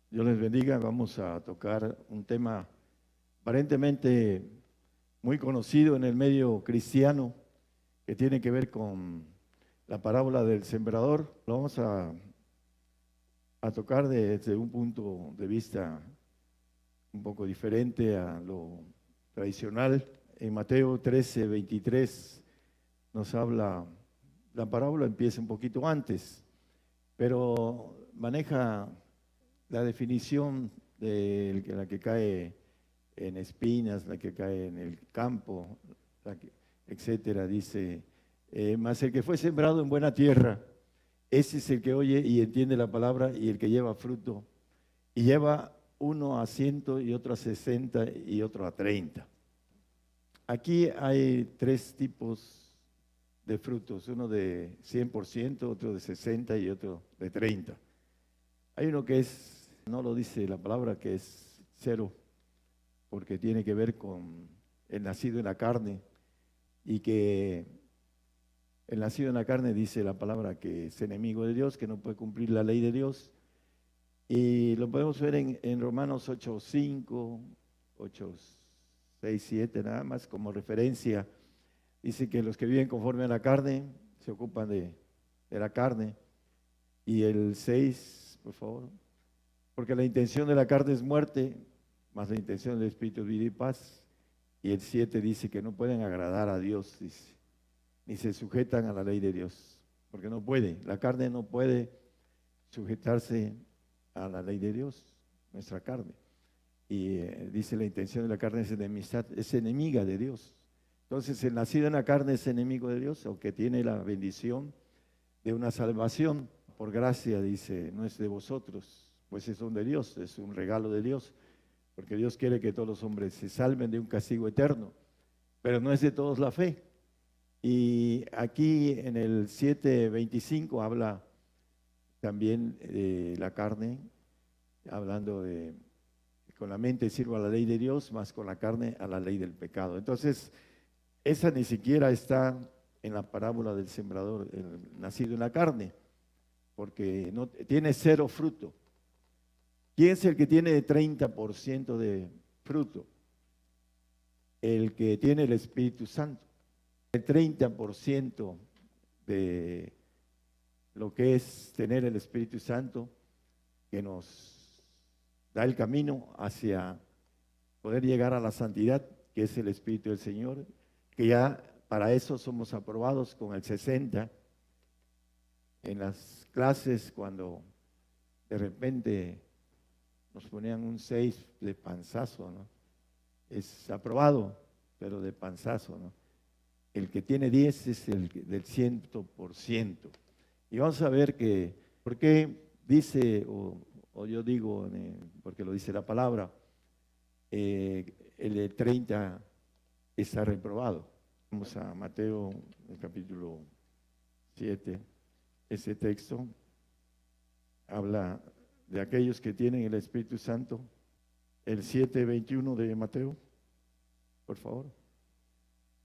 Dios les bendiga. Vamos a tocar un tema aparentemente muy conocido en el medio cristiano que tiene que ver con la parábola del sembrador. Lo vamos a tocar desde un punto de vista un poco diferente a lo tradicional. En Mateo 13:23 nos habla, la parábola empieza un poquito antes, pero maneja la definición de la que cae en espinas, la que cae en el campo, etcétera. Dice, mas el que fue sembrado en buena tierra, ese es el que oye y entiende la palabra y el que lleva fruto, y lleva uno a 100 y otro a 60 y otro a 30. Aquí hay tres tipos de frutos, uno de 100%, otro de 60 y otro de 30. Hay uno que es, no lo dice la palabra, que es cero, porque tiene que ver con el nacido en la carne, y que el nacido en la carne dice la palabra que es enemigo de Dios, que no puede cumplir la ley de Dios, y lo podemos ver en Romanos 8:5, 8:6, 7, nada más como referencia. Dice que los que viven conforme a la carne se ocupan de la carne. Y el 6, por favor. Porque la intención de la carne es muerte, más la intención del Espíritu es vida y paz. Y el 7 dice que no pueden agradar a Dios, dice, ni se sujetan a la ley de Dios, porque no puede, la carne no puede sujetarse a la ley de Dios, nuestra carne. Y dice la intención de la carne es enemistad, es enemiga de Dios. Entonces el nacido en la carne es enemigo de Dios, aunque tiene la bendición de una salvación por gracia, dice, no es de vosotros, pues es don de Dios, es un regalo de Dios, porque Dios quiere que todos los hombres se salven de un castigo eterno, pero no es de todos la fe. Y aquí en el 7:25 habla también de la carne, hablando de con la mente sirvo a la ley de Dios, más con la carne a la ley del pecado. Entonces, esa ni siquiera está en la parábola del sembrador, el nacido en la carne, porque no tiene cero fruto. ¿Quién es el que tiene 30% de fruto? El que tiene el Espíritu Santo. El 30% de lo que es tener el Espíritu Santo, que nos da el camino hacia poder llegar a la santidad, que es el Espíritu del Señor, que ya para eso somos aprobados con el 60. En las clases, cuando de repente nos ponían un 6 de panzazo, ¿no? Es aprobado, pero de panzazo, ¿no? El que tiene 10 es el del 100%. Y vamos a ver que, ¿por qué dice, o yo digo, porque lo dice la palabra, el de 30 está reprobado? Vamos a Mateo, el capítulo 7. Ese texto habla de aquellos que tienen el Espíritu Santo. El 7:21 de Mateo, por favor.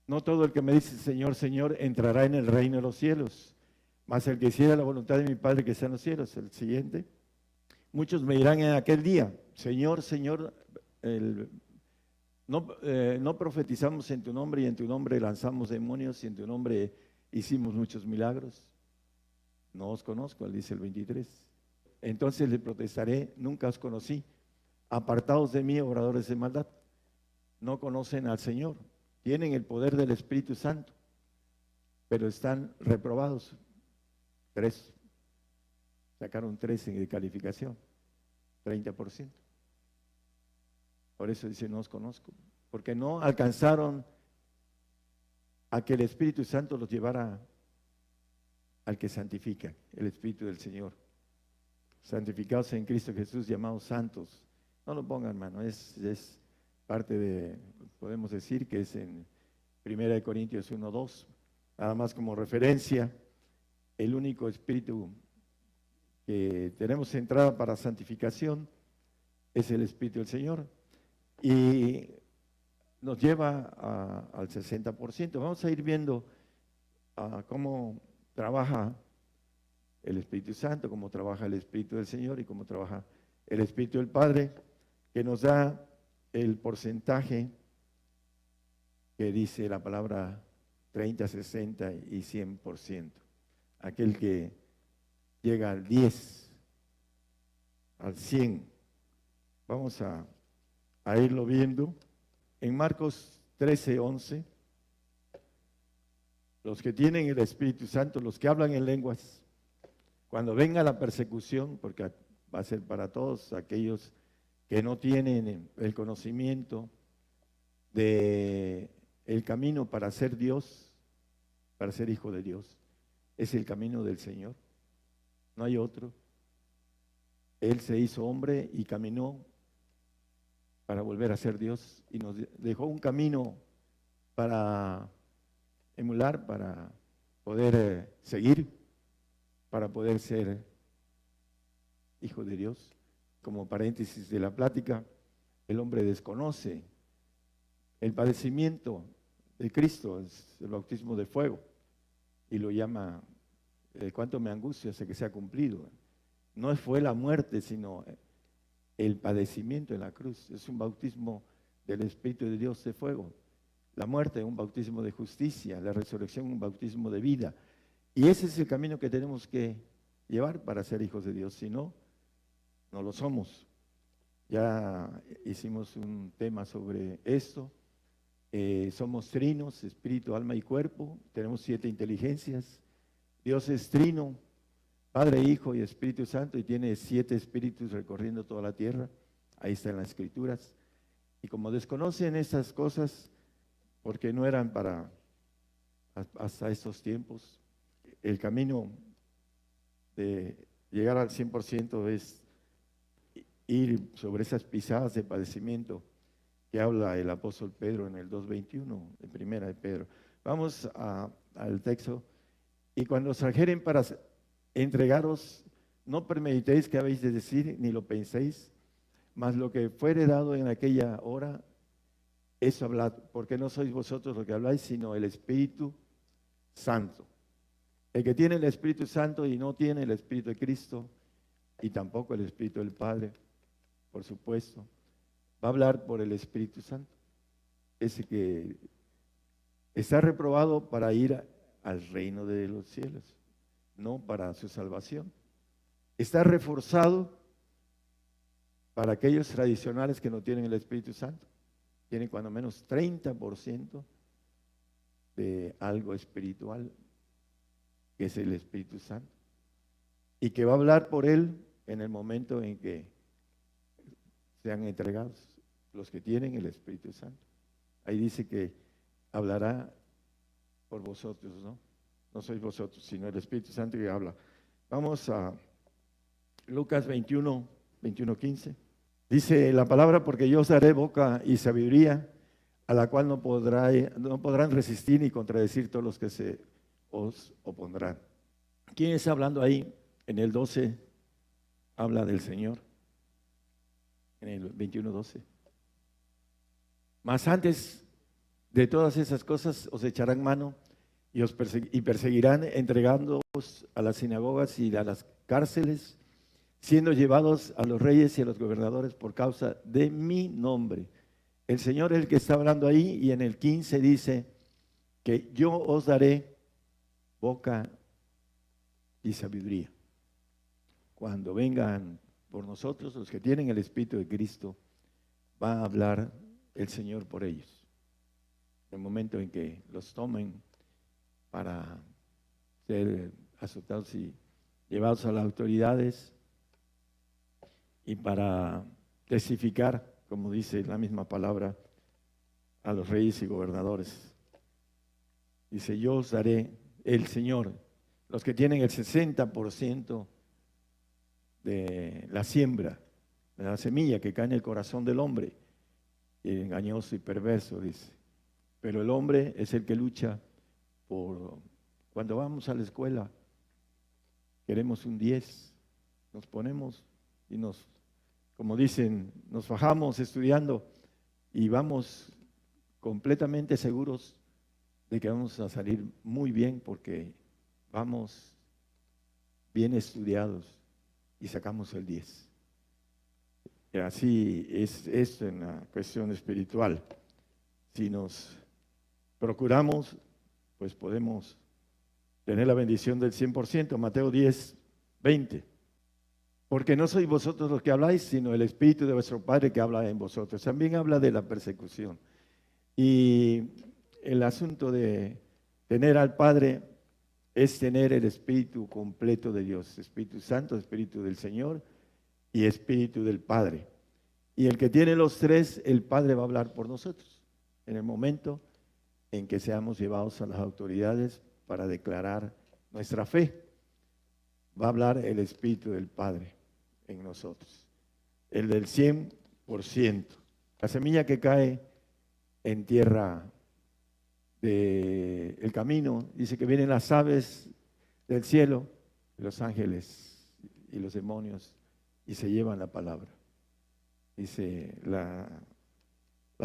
No todo el que me dice Señor, Señor, entrará en el reino de los cielos, mas el que hiciera la voluntad de mi Padre que está en los cielos. El siguiente. Muchos me dirán en aquel día, Señor, Señor, no profetizamos en tu nombre y en tu nombre lanzamos demonios y en tu nombre hicimos muchos milagros. No os conozco, dice el 23. Entonces le protestaré, nunca os conocí. Apartados de mí, obradores de maldad. No conocen al Señor. Tienen el poder del Espíritu Santo, pero están reprobados. 3. Sacaron 3 de calificación. 30%. Por eso dice, no os conozco. Porque no alcanzaron a que el Espíritu Santo los llevara al que santifica, el Espíritu del Señor. Santificados en Cristo Jesús, llamados santos. No lo pongan, hermano, es parte de, podemos decir que es en 1 Corintios 1:2, nada más como referencia. El único Espíritu que tenemos entrada para santificación es el Espíritu del Señor, y nos lleva al 60%. Vamos a ir viendo cómo trabaja el Espíritu Santo, cómo trabaja el Espíritu del Señor y cómo trabaja el Espíritu del Padre, que nos da el porcentaje que dice la palabra 30, 60 y 100%. Aquel que llega al 10, al 100. Vamos a irlo viendo. En Marcos 13, 11, los que tienen el Espíritu Santo, los que hablan en lenguas, cuando venga la persecución, porque va a ser para todos aquellos que no tienen el conocimiento de el camino para ser Dios, para ser hijo de Dios, es el camino del Señor, no hay otro. Él se hizo hombre y caminó para volver a ser Dios y nos dejó un camino para emular, para poder seguir, para poder ser hijo de Dios. Como paréntesis de la plática, el hombre desconoce el padecimiento de Cristo, es el bautismo de fuego, y lo llama, cuánto me angustia hasta que sea cumplido. No fue la muerte, sino el padecimiento en la cruz. Es un bautismo del Espíritu de Dios de fuego. La muerte es un bautismo de justicia, la resurrección un bautismo de vida. Y ese es el camino que tenemos que llevar para ser hijos de Dios. Si no, no lo somos. Ya hicimos un tema sobre esto. Somos trinos, espíritu, alma y cuerpo. Tenemos 7 inteligencias. Dios es trino, Padre, Hijo y Espíritu Santo, y tiene 7 espíritus recorriendo toda la tierra. Ahí está en las Escrituras. Y como desconocen estas cosas, porque no eran para hasta estos tiempos, el camino de llegar al 100% es ir sobre esas pisadas de padecimiento que habla el apóstol Pedro en el 2:21, en primera de Pedro. Vamos al texto. Y cuando os trajeren para entregaros, no premeditéis qué habéis de decir, ni lo penséis, mas lo que fuere dado en aquella hora, eso hablad, porque no sois vosotros los que habláis, sino el Espíritu Santo. El que tiene el Espíritu Santo y no tiene el Espíritu de Cristo, y tampoco el Espíritu del Padre, por supuesto, va a hablar por el Espíritu Santo. Ese que está reprobado para ir al reino de los cielos, no para su salvación. Está reforzado para aquellos tradicionales que no tienen el Espíritu Santo. Tienen cuando menos 30% de algo espiritual, que es el Espíritu Santo, y que va a hablar por él en el momento en que sean entregados los que tienen el Espíritu Santo. Ahí dice que hablará por vosotros, ¿no? No sois vosotros, sino el Espíritu Santo que habla. Vamos a Lucas 21, 15. Dice la palabra, porque yo os daré boca y sabiduría, a la cual no podrán resistir ni contradecir todos los que se os opondrán. ¿Quién está hablando ahí? En el 12 habla del Señor. En el 21, 12. Mas antes de todas esas cosas os echarán mano y perseguirán, entregándoos a las sinagogas y a las cárceles, siendo llevados a los reyes y a los gobernadores por causa de mi nombre. El Señor es el que está hablando ahí, y en el 15 dice que yo os daré boca y sabiduría. Cuando vengan por nosotros, los que tienen el Espíritu de Cristo, va a hablar el Señor por ellos. En el momento en que los tomen para ser azotados y llevados a las autoridades y para testificar, como dice la misma palabra, a los reyes y gobernadores. Dice, yo os daré, el Señor, los que tienen el 60% de la siembra, de la semilla que cae en el corazón del hombre, engañoso y perverso, dice. Pero el hombre es el que lucha por, cuando vamos a la escuela, queremos un 10, nos ponemos y como dicen, nos fajamos estudiando y vamos completamente seguros de que vamos a salir muy bien porque vamos bien estudiados y sacamos el 10. Y así es esto en la cuestión espiritual. Si nos procuramos, pues podemos tener la bendición del 100%. Mateo 10:20. Porque no sois vosotros los que habláis, sino el Espíritu de vuestro Padre que habla en vosotros. También habla de la persecución. Y el asunto de tener al Padre es tener el Espíritu completo de Dios. Espíritu Santo, Espíritu del Señor y Espíritu del Padre. Y el que tiene los tres, el Padre va a hablar por nosotros. En el momento en que seamos llevados a las autoridades para declarar nuestra fe, va a hablar el Espíritu del Padre en nosotros, el del 100%. La semilla que cae en tierra del camino, dice que vienen las aves del cielo, los ángeles y los demonios, y se llevan la palabra. Dice la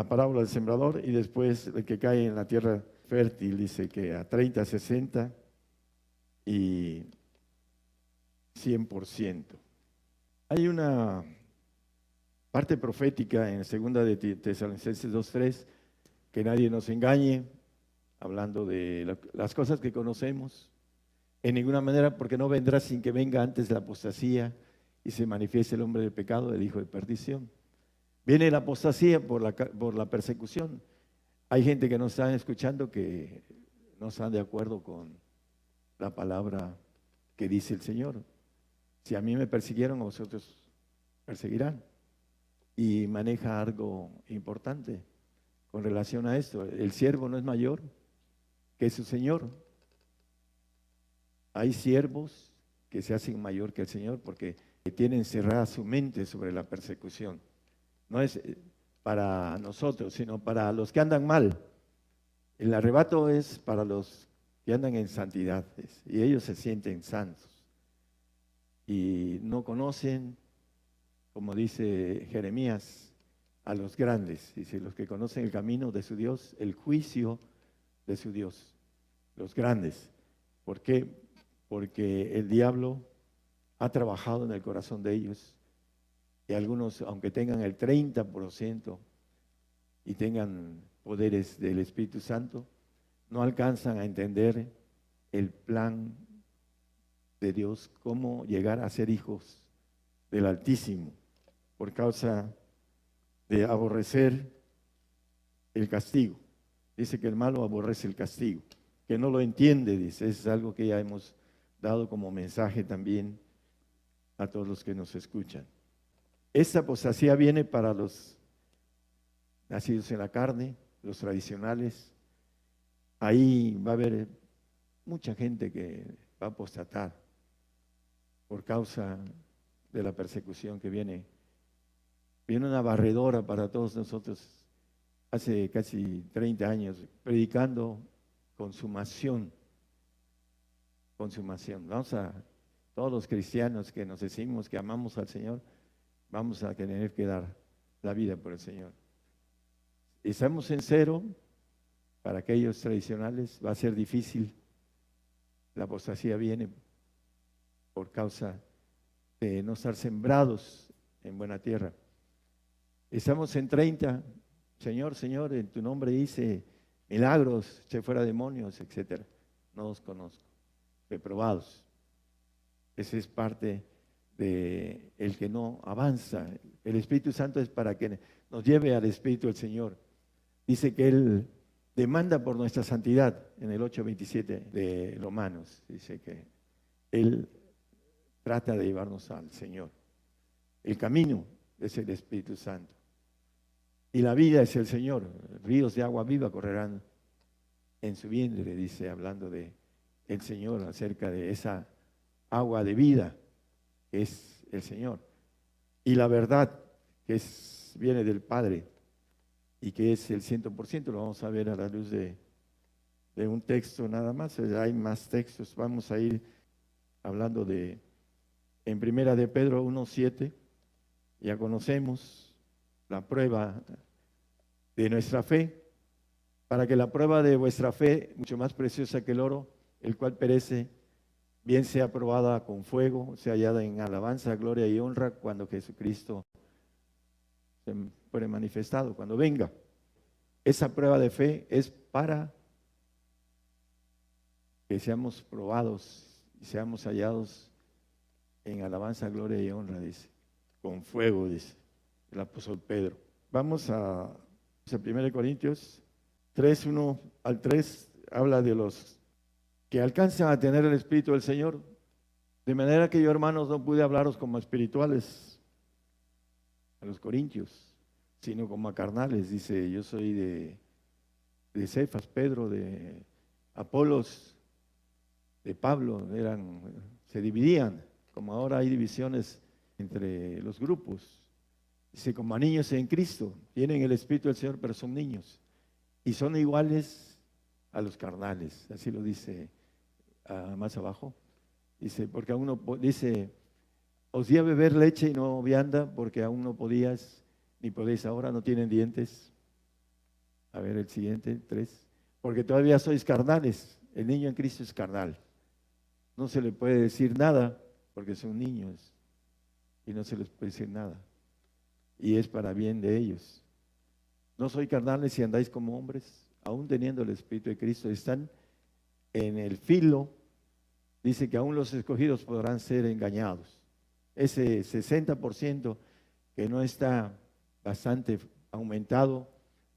parábola del sembrador, y después el que cae en la tierra fértil, dice que a 30, 60 y 100%. Hay una parte profética en 2 de Tesalonicenses 2:3, que nadie nos engañe, hablando de las cosas que conocemos, en ninguna manera, porque no vendrá sin que venga antes la apostasía y se manifieste el hombre del pecado, el hijo de perdición. Viene la apostasía por la persecución. Hay gente que no está escuchando, que no están de acuerdo con la palabra que dice el Señor. Si a mí me persiguieron, a vosotros perseguirán. Y maneja algo importante con relación a esto. El siervo no es mayor que su Señor. Hay siervos que se hacen mayor que el Señor porque tienen cerrada su mente sobre la persecución. No es para nosotros, sino para los que andan mal. El arrebato es para los que andan en santidad, y ellos se sienten santos. Y no conocen, como dice Jeremías, a los grandes. Dice, los que conocen el camino de su Dios, el juicio de su Dios. Los grandes. ¿Por qué? Porque el diablo ha trabajado en el corazón de ellos. Y algunos, aunque tengan el 30% y tengan poderes del Espíritu Santo, no alcanzan a entender el plan de Dios, cómo llegar a ser hijos del Altísimo, por causa de aborrecer el castigo. Dice que el malo aborrece el castigo, que no lo entiende, dice. Es algo que ya hemos dado como mensaje también a todos los que nos escuchan. Esta apostasía viene para los nacidos en la carne, los tradicionales. Ahí va a haber mucha gente que va a apostatar por causa de la persecución que viene. Viene una barredora para todos nosotros hace casi 30 años, predicando consumación. Consumación. Todos los cristianos que nos decimos que amamos al Señor, vamos a tener que dar la vida por el Señor. Estamos en cero. Para aquellos tradicionales va a ser difícil. La apostasía viene por causa de no estar sembrados en buena tierra. Estamos en 30. Señor, Señor, en tu nombre hice milagros, eché fuera demonios, etcétera. No los conozco. Reprobados. Esa es parte de el que no avanza. El Espíritu Santo es para que nos lleve al Espíritu del Señor. Dice que Él demanda por nuestra santidad en el 8:27 de Romanos. Dice que Él trata de llevarnos al Señor. El camino es el Espíritu Santo. Y la vida es el Señor. Ríos de agua viva correrán en su vientre, dice, hablando de el Señor, acerca de esa agua de vida que es el Señor. Y la verdad que viene del Padre y que es el 100%, lo vamos a ver a la luz de un texto nada más. Hay más textos, vamos a ir hablando en primera de Pedro 1:7, ya conocemos la prueba de nuestra fe, para que la prueba de vuestra fe, mucho más preciosa que el oro, el cual perece, bien sea probada con fuego, sea hallada en alabanza, gloria y honra cuando Jesucristo fuere manifestado, cuando venga. Esa prueba de fe es para que seamos probados y seamos hallados en alabanza, gloria y honra, dice, con fuego, dice el apóstol Pedro. Vamos a 1 Corintios 3, 1 al 3, habla de los que alcanzan a tener el Espíritu del Señor. De manera que yo, hermanos, no pude hablaros como espirituales a los corintios, sino como a carnales. Dice, yo soy de Cefas, Pedro, de Apolos, de Pablo, se dividían, como ahora hay divisiones entre los grupos. Dice, como a niños en Cristo, tienen el Espíritu del Señor, pero son niños, y son iguales a los carnales, así lo dice más abajo. Dice, porque aún no, dice, os di a beber leche y no vianda, porque aún no podías, ni podéis ahora, no tienen dientes. A ver el siguiente, 3. Porque todavía sois carnales, el niño en Cristo es carnal. No se le puede decir nada, porque son niños, y no se les puede decir nada. Y es para bien de ellos. No sois carnales si andáis como hombres, aún teniendo el Espíritu de Cristo, están en el filo. Dice que aún los escogidos podrán ser engañados. Ese 60% que no está bastante aumentado,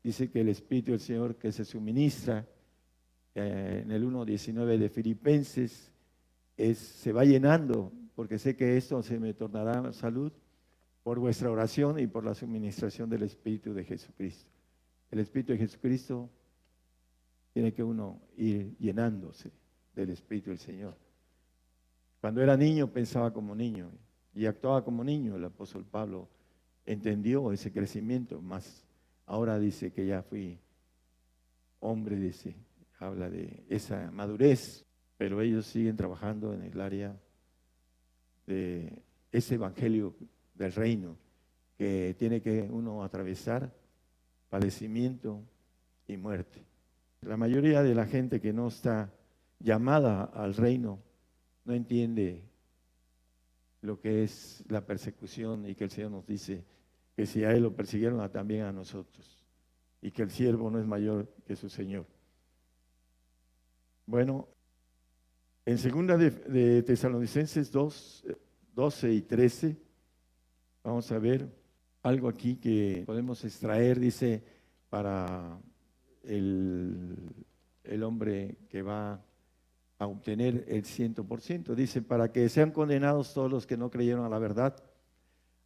dice que el Espíritu del Señor que se suministra en el 1:19 de Filipenses se va llenando, porque sé que esto se me tornará salud por vuestra oración y por la suministración del Espíritu de Jesucristo. El Espíritu de Jesucristo tiene que uno ir llenándose del Espíritu del Señor. Cuando era niño pensaba como niño y actuaba como niño. El apóstol Pablo entendió ese crecimiento, más ahora dice que ya fui hombre, dice, habla de esa madurez, pero ellos siguen trabajando en el área de ese evangelio del reino que tiene que uno atravesar padecimiento y muerte. La mayoría de la gente que no está llamada al reino no entiende lo que es la persecución y que el Señor nos dice que si a Él lo persiguieron, también a nosotros, y que el siervo no es mayor que su Señor. Bueno, en segunda de Tesalonicenses 2, 12 y 13, vamos a ver algo aquí que podemos extraer, dice, para el hombre que va a obtener el 100%. Dice, para que sean condenados todos los que no creyeron a la verdad,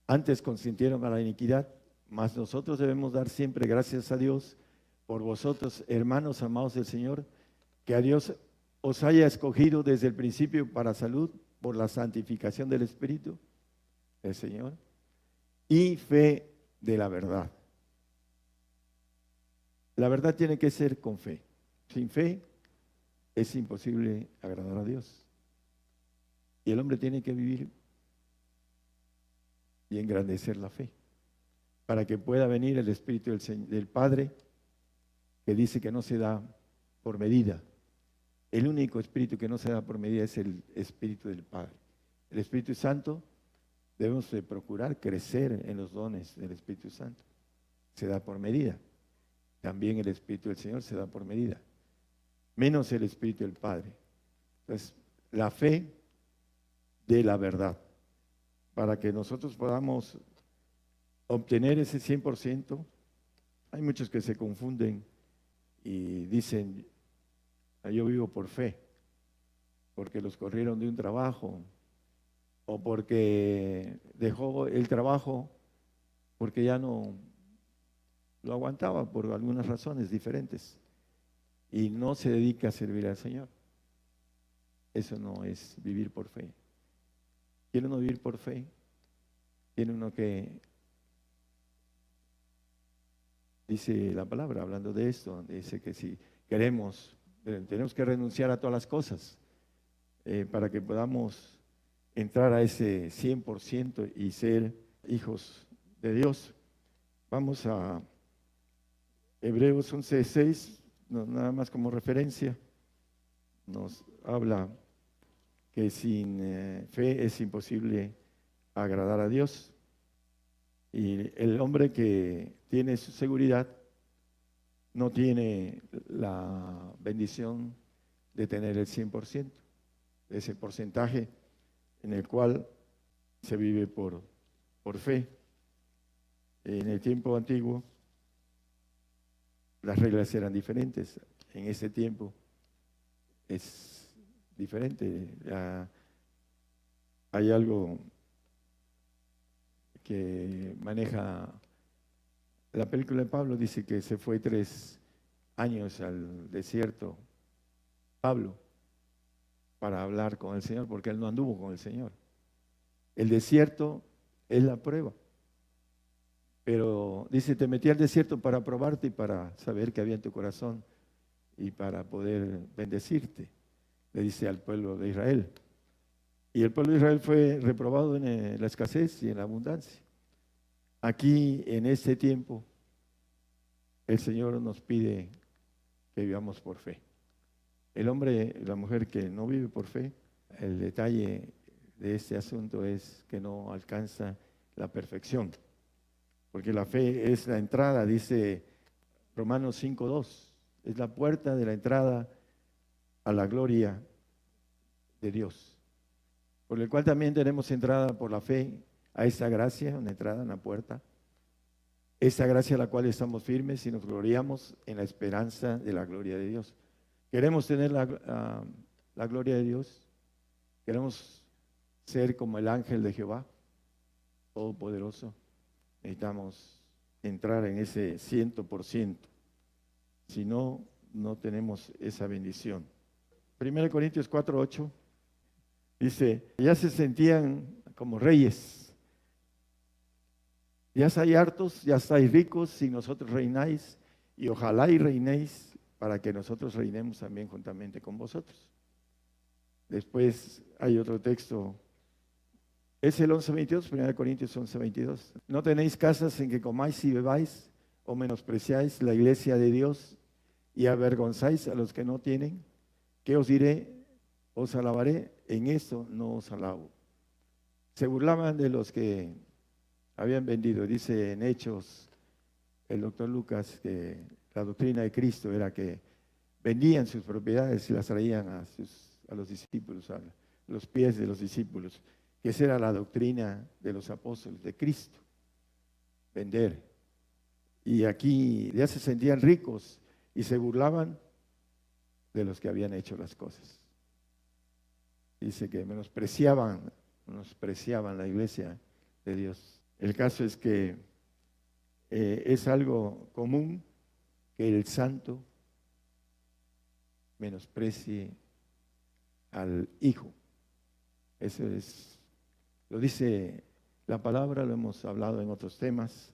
antes consintieron a la iniquidad, mas nosotros debemos dar siempre gracias a Dios por vosotros, hermanos amados del Señor, que a Dios os haya escogido desde el principio para salud por la santificación del Espíritu del Señor y fe de la verdad. La verdad tiene que ser con fe. Sin fe es imposible agradar a Dios. Y el hombre tiene que vivir y engrandecer la fe para que pueda venir el Espíritu del Padre, que dice que no se da por medida. El único Espíritu que no se da por medida es el Espíritu del Padre. El Espíritu Santo, debemos de procurar crecer en los dones del Espíritu Santo. Se da por medida. También el Espíritu del Señor se da por medida, menos el Espíritu del Padre. Entonces, la fe de la verdad, para que nosotros podamos obtener ese 100%. Hay muchos que se confunden y dicen, yo vivo por fe, porque los corrieron de un trabajo, o porque dejó el trabajo porque ya no lo aguantaba por algunas razones diferentes y no se dedica a servir al Señor. Eso no es vivir por fe. ¿Quiere uno vivir por fe? Tiene uno que, dice la palabra, hablando de esto, dice que si queremos, tenemos que renunciar a todas las cosas para que podamos entrar a ese 100% y ser hijos de Dios. Vamos a Hebreos 11:6, nada más como referencia, nos habla que sin fe es imposible agradar a Dios. Y el hombre que tiene su seguridad no tiene la bendición de tener el 100%, ese porcentaje en el cual se vive por fe. En el tiempo antiguo las reglas eran diferentes. En ese tiempo es diferente. Hay algo que maneja la película de Pablo, dice que se fue 3 años al desierto, Pablo, para hablar con el Señor, porque él no anduvo con el Señor. El desierto es la prueba. Pero dice, te metí al desierto para probarte y para saber qué había en tu corazón y para poder bendecirte, le dice al pueblo de Israel. Y el pueblo de Israel fue reprobado en la escasez y en la abundancia. Aquí, en este tiempo, el Señor nos pide que vivamos por fe. El hombre y la mujer que no vive por fe, el detalle de este asunto es que no alcanza la perfección. Porque la fe es la entrada, dice Romanos 5:2, es la puerta de la entrada a la gloria de Dios. Por el cual también tenemos entrada por la fe a esa gracia, una entrada, una puerta. Esa gracia a la cual estamos firmes y nos gloriamos en la esperanza de la gloria de Dios. Queremos tener la gloria de Dios. Queremos ser como el ángel de Jehová, todopoderoso. Necesitamos entrar en ese 100%. Si no, no tenemos esa bendición. 1 Corintios 4:8 dice, ya se sentían como reyes. Ya estáis hartos, ya estáis ricos, si nosotros reináis, y ojalá y reinéis para que nosotros reinemos también juntamente con vosotros. Después hay otro texto, es el 11:22, 1 Corintios 11:22. No tenéis casas en que comáis y bebáis, o menospreciáis la iglesia de Dios y avergonzáis a los que no tienen. ¿Qué os diré? Os alabaré, en esto no os alabo. Se burlaban de los que habían vendido. Dice en Hechos el doctor Lucas que la doctrina de Cristo era que vendían sus propiedades y las traían a los discípulos, a los pies de los discípulos, que esa era la doctrina de los apóstoles de Cristo, vender. Y aquí ya se sentían ricos y se burlaban de los que habían hecho las cosas. Dice que menospreciaban la iglesia de Dios. El caso es que es algo común que el santo menosprecie al hijo. Eso es, lo dice la palabra, lo hemos hablado en otros temas,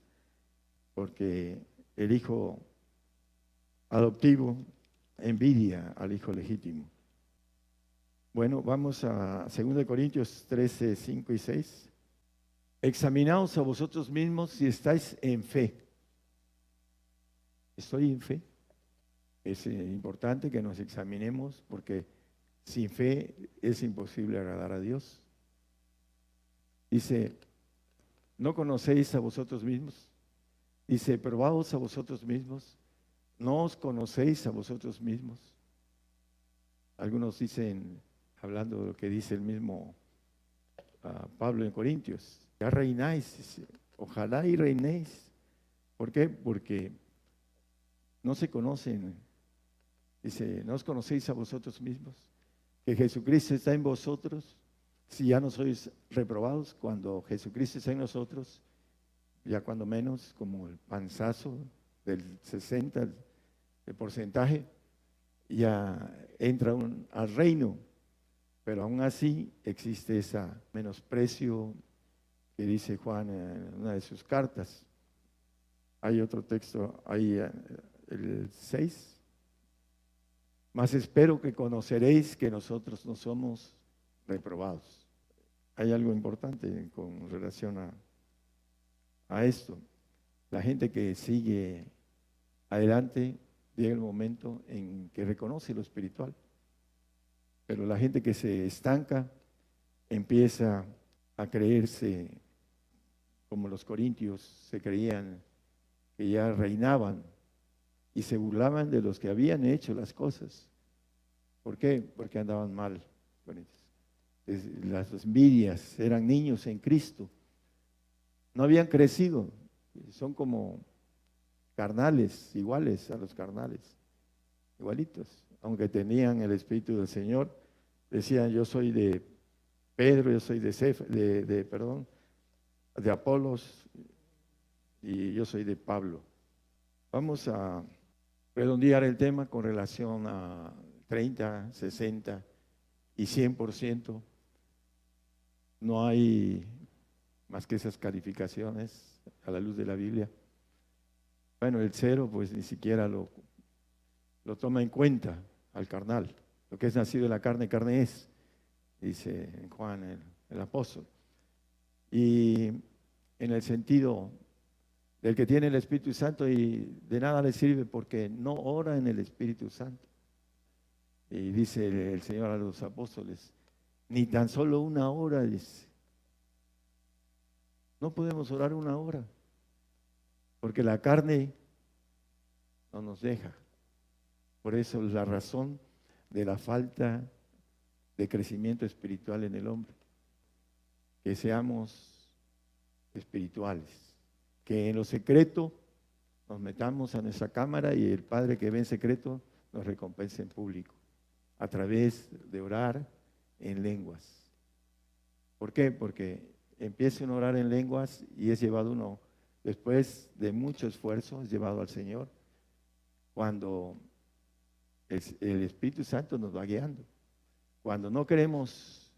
porque el hijo adoptivo envidia al hijo legítimo. Bueno, vamos a 2 Corintios 13, 5 y 6. Examinaos a vosotros mismos si estáis en fe. ¿Estoy en fe? Es importante que nos examinemos porque sin fe es imposible agradar a Dios. Dice, ¿no conocéis a vosotros mismos? Dice, probaos a vosotros mismos. ¿No os conocéis a vosotros mismos? Algunos dicen, hablando de lo que dice el mismo Pablo en Corintios, ya reináis, dice, ojalá y reinéis. ¿Por qué? Porque no se conocen. Dice, ¿no os conocéis a vosotros mismos? Que Jesucristo está en vosotros. Si ya no sois reprobados, cuando Jesucristo está en nosotros, ya cuando menos, como el panzazo del 60, el porcentaje, ya entra al reino. Pero aún así existe ese menosprecio que dice Juan en una de sus cartas. Hay otro texto ahí, el 6. Mas espero que conoceréis que nosotros no somos reprobados. Hay algo importante con relación a esto. La gente que sigue adelante llega el momento en que reconoce lo espiritual. Pero la gente que se estanca empieza a creerse como los corintios se creían que ya reinaban y se burlaban de los que habían hecho las cosas. ¿Por qué? Porque andaban mal. Las envidias, eran niños en Cristo, no habían crecido, son como carnales, iguales a los carnales, igualitos, aunque tenían el Espíritu del Señor, decían: yo soy de Pedro, yo soy de Apolos, y yo soy de Pablo. Vamos a redondear el tema con relación a 30, 60 y 100%. No hay más que esas calificaciones a la luz de la Biblia. Bueno, el 0 pues ni siquiera lo toma en cuenta al carnal. Lo que es nacido de la carne, carne es, dice Juan el apóstol. Y en el sentido del que tiene el Espíritu Santo, y de nada le sirve porque no ora en el Espíritu Santo. Y dice el Señor a los apóstoles: ni tan solo una hora, dice. No podemos orar una hora, porque la carne no nos deja. Por eso es la razón de la falta de crecimiento espiritual en el hombre. Que seamos espirituales, que en lo secreto nos metamos a nuestra cámara y el Padre que ve en secreto nos recompense en público, a través de orar en lenguas. ¿Por qué? Porque empieza uno a orar en lenguas y es llevado uno, después de mucho esfuerzo, es llevado al Señor, cuando el Espíritu Santo nos va guiando. Cuando no queremos,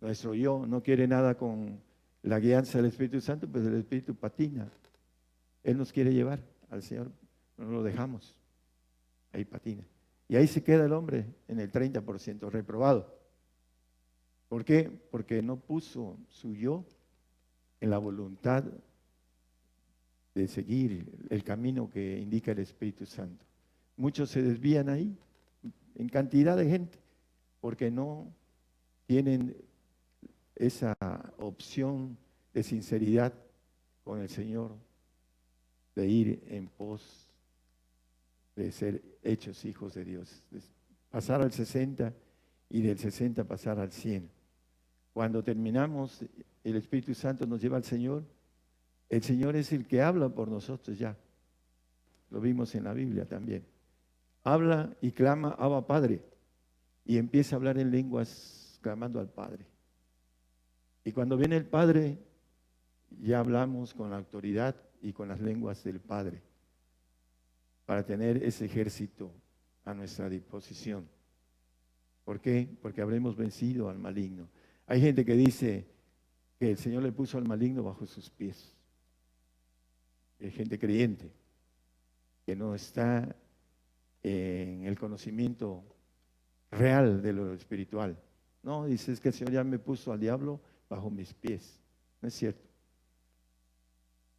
nuestro yo no quiere nada con la guianza del Espíritu Santo, pues el Espíritu patina. Él nos quiere llevar al Señor, no lo dejamos, ahí patina. Y ahí se queda el hombre en el 30% reprobado. ¿Por qué? Porque no puso su yo en la voluntad de seguir el camino que indica el Espíritu Santo. Muchos se desvían ahí, en cantidad de gente, porque no tienen esa opción de sinceridad con el Señor, de ir en pos de ser hechos hijos de Dios, de pasar al 60 y del 60 pasar al 100. Cuando terminamos, el Espíritu Santo nos lleva al Señor. El Señor es el que habla por nosotros ya. Lo vimos en la Biblia también. Habla y clama: Abba, Padre. Y empieza a hablar en lenguas clamando al Padre. Y cuando viene el Padre, ya hablamos con la autoridad y con las lenguas del Padre, para tener ese ejército a nuestra disposición. ¿Por qué? Porque habremos vencido al maligno. Hay gente que dice que el Señor le puso al maligno bajo sus pies. Hay gente creyente que no está en el conocimiento real de lo espiritual. No, dice: es que el Señor ya me puso al diablo bajo mis pies. No es cierto.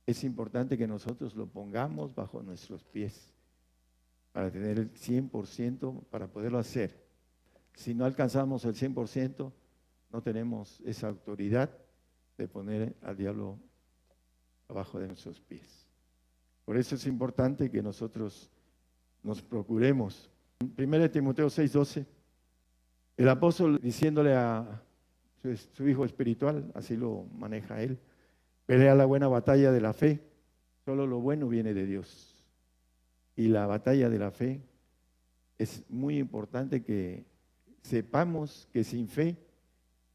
Es importante que nosotros lo pongamos bajo nuestros pies para tener el 100%, para poderlo hacer. Si no alcanzamos el 100%, no tenemos esa autoridad de poner al diablo abajo de nuestros pies. Por eso es importante que nosotros nos procuremos. En 1 Timoteo 6:12, el apóstol diciéndole a su hijo espiritual, así lo maneja él: pelea la buena batalla de la fe, solo lo bueno viene de Dios. Y la batalla de la fe es muy importante, que sepamos que sin fe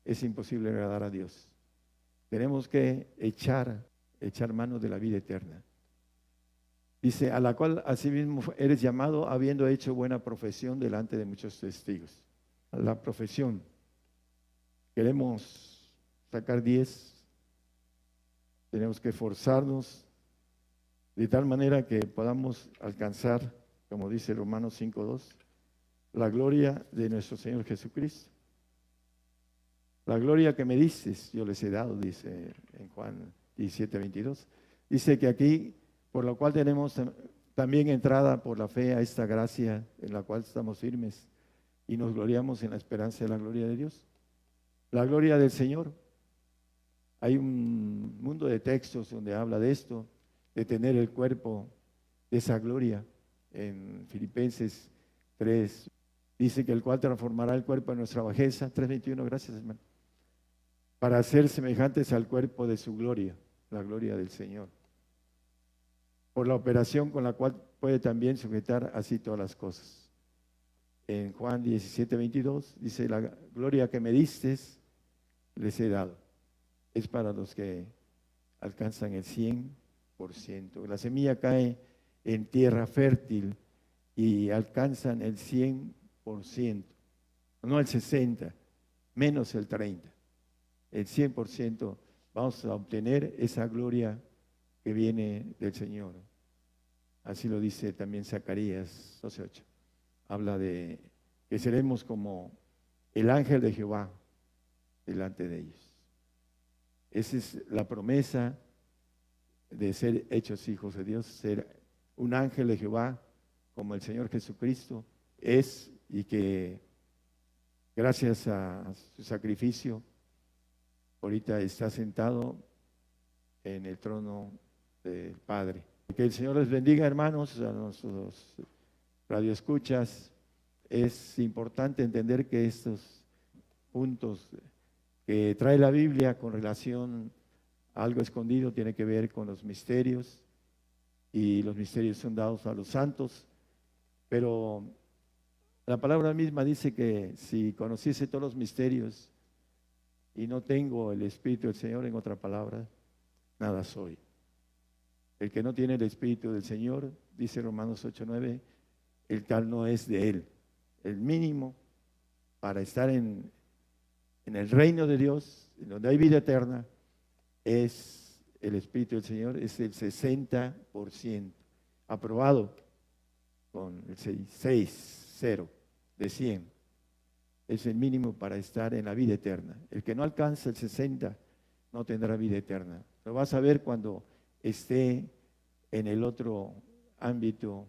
es imposible agradar a Dios. Tenemos que echar mano de la vida eterna. Dice: a la cual asimismo eres llamado, habiendo hecho buena profesión delante de muchos testigos. La profesión. Queremos sacar 10, tenemos que esforzarnos de tal manera que podamos alcanzar, como dice Romanos 5:2, la gloria de nuestro Señor Jesucristo. La gloria que me dices, yo les he dado, dice en Juan 17:22. Dice que aquí, por lo cual tenemos también entrada por la fe a esta gracia en la cual estamos firmes y nos gloriamos en la esperanza de la gloria de Dios. La gloria del Señor. Hay un mundo de textos donde habla de esto, de tener el cuerpo de esa gloria. En Filipenses 3 dice que el cual transformará el cuerpo de nuestra bajeza. 3:21, gracias hermano. Para ser semejantes al cuerpo de su gloria, la gloria del Señor. Por la operación con la cual puede también sujetar así todas las cosas. En Juan 17:22 dice, la gloria que me diste les he dado. Es para los que alcanzan el 100%. La semilla cae en tierra fértil y alcanzan el 100%, no el 60%, menos el 30%. El 100% vamos a obtener esa gloria que viene del Señor. Así lo dice también Zacarías 12:8. Habla de que seremos como el ángel de Jehová delante de ellos. Esa es la promesa de ser hechos hijos de Dios, ser un ángel de Jehová como el Señor Jesucristo es, y que gracias a su sacrificio ahorita está sentado en el trono del Padre. Que el Señor les bendiga, hermanos, a nuestros radioescuchas. Es importante entender que estos puntos que trae la Biblia con relación a algo escondido tiene que ver con los misterios, y los misterios son dados a los santos, pero la palabra misma dice que si conociese todos los misterios y no tengo el Espíritu del Señor, en otra palabra, nada soy. El que no tiene el Espíritu del Señor, dice Romanos 8:9, el tal no es de Él. El mínimo para estar en el reino de Dios, en donde hay vida eterna, es el Espíritu del Señor, es el 60%, aprobado con el 6,0 de 100. Es el mínimo para estar en la vida eterna. El que no alcanza el 60 no tendrá vida eterna. Lo vas a ver cuando esté en el otro ámbito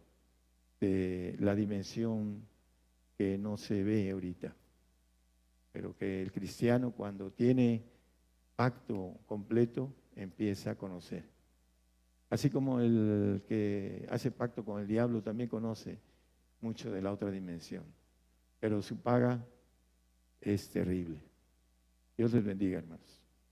de la dimensión que no se ve ahorita. Pero que el cristiano, cuando tiene pacto completo, empieza a conocer. Así como el que hace pacto con el diablo también conoce mucho de la otra dimensión. Pero su paga es terrible. Dios les bendiga, hermanos.